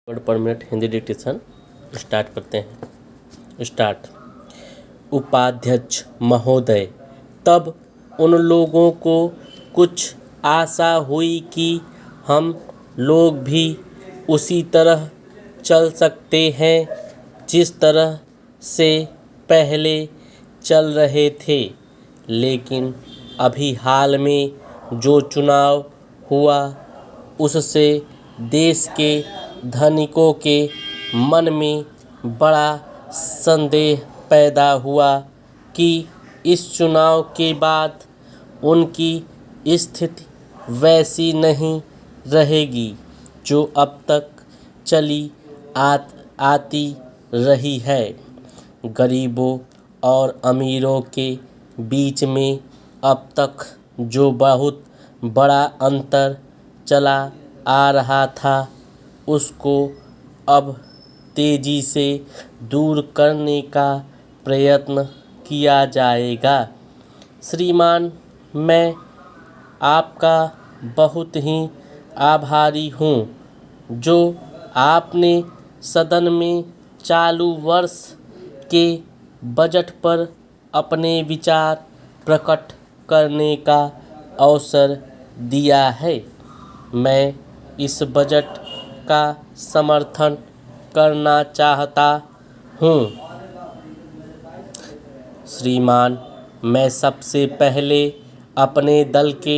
Word पर minute Hindi dictation start करते हैं। स्टार्ट। उपाध्यक्ष महोदय, तब उन लोगों को कुछ आशा हुई कि हम लोग भी उसी तरह चल सकते हैं जिस तरह से पहले चल रहे थे, लेकिन अभी हाल में जो चुनाव हुआ उससे देश के धनिकों के मन में बड़ा संदेह पैदा हुआ कि इस चुनाव के बाद उनकी स्थिति वैसी नहीं रहेगी जो अब तक चली आती रही है। गरीबों और अमीरों के बीच में अब तक जो बहुत बड़ा अंतर चला आ रहा था उसको अब तेजी से दूर करने का प्रयत्न किया जाएगा। श्रीमान, मैं आपका बहुत ही आभारी हूँ जो आपने सदन में चालू वर्ष के बजट पर अपने विचार प्रकट करने का अवसर दिया है। मैं इस बजट का समर्थन करना चाहता हूँ। श्रीमान, मैं सबसे पहले अपने दल के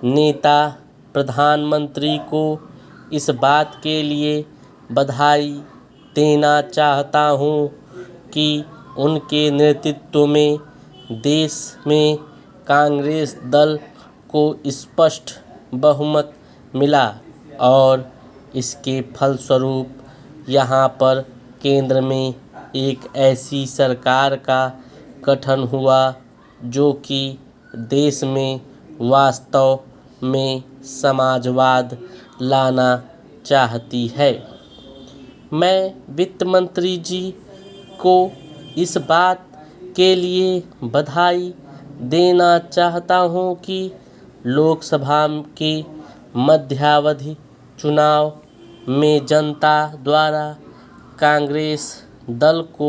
नेता प्रधानमंत्री को इस बात के लिए बधाई देना चाहता हूँ कि उनके नेतृत्व में देश में कांग्रेस दल को स्पष्ट बहुमत मिला और इसके फलस्वरूप यहाँ पर केंद्र में एक ऐसी सरकार का गठन हुआ जो कि देश में वास्तव में समाजवाद लाना चाहती है। मैं वित्त मंत्री जी को इस बात के लिए बधाई देना चाहता हूँ कि लोकसभा के मध्यावधि चुनाव में जनता द्वारा कांग्रेस दल को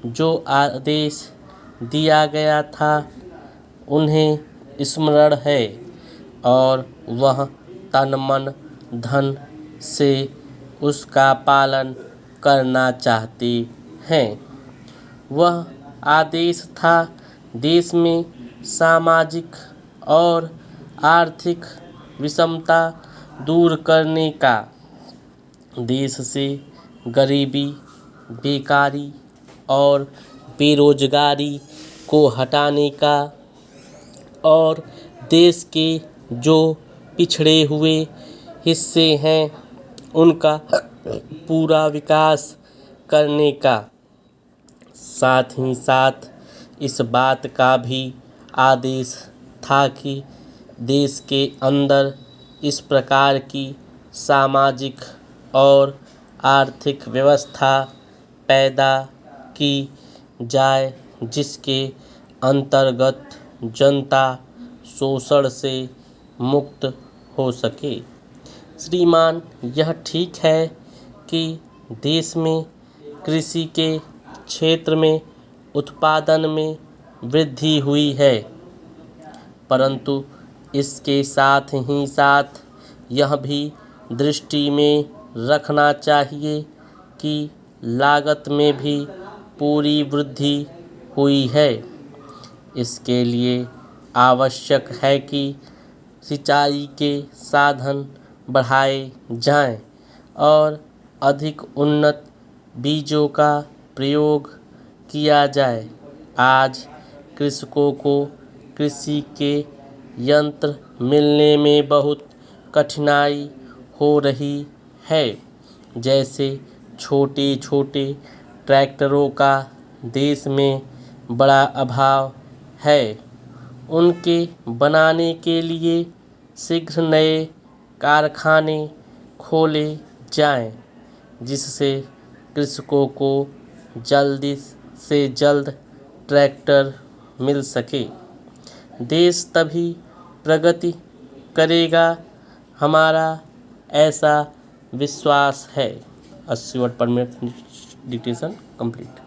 जो आदेश दिया गया था उन्हें स्मरण है और वह तन मन धन से उसका पालन करना चाहते हैं। वह आदेश था देश में सामाजिक और आर्थिक विषमता दूर करने का, देश से गरीबी, बेकारी और बेरोजगारी को हटाने का और देश के जो पिछड़े हुए हिस्से हैं उनका पूरा विकास करने का। साथ ही साथ इस बात का भी आदेश था कि देश के अंदर इस प्रकार की सामाजिक और आर्थिक व्यवस्था पैदा की जाए जिसके अंतर्गत जनता शोषण से मुक्त हो सके। श्रीमान, यह ठीक है कि देश में कृषि के क्षेत्र में उत्पादन में वृद्धि हुई है, परंतु इसके साथ ही साथ यह भी दृष्टि में रखना चाहिए कि लागत में भी पूरी वृद्धि हुई है। इसके लिए आवश्यक है कि सिंचाई के साधन बढ़ाए जाएं और अधिक उन्नत बीजों का प्रयोग किया जाए। आज कृषकों को कृषि के यंत्र मिलने में बहुत कठिनाई हो रही है। जैसे छोटे छोटे ट्रैक्टरों का देश में बड़ा अभाव है। उनके बनाने के लिए शीघ्र नए कारखाने खोले जाएं, जिससे कृषकों को जल्दी से जल्द ट्रैक्टर मिल सके। देश तभी प्रगति करेगा, हमारा ऐसा विश्वास है। 80 वर्ड पर मिनट डिक्टेशन कंप्लीट।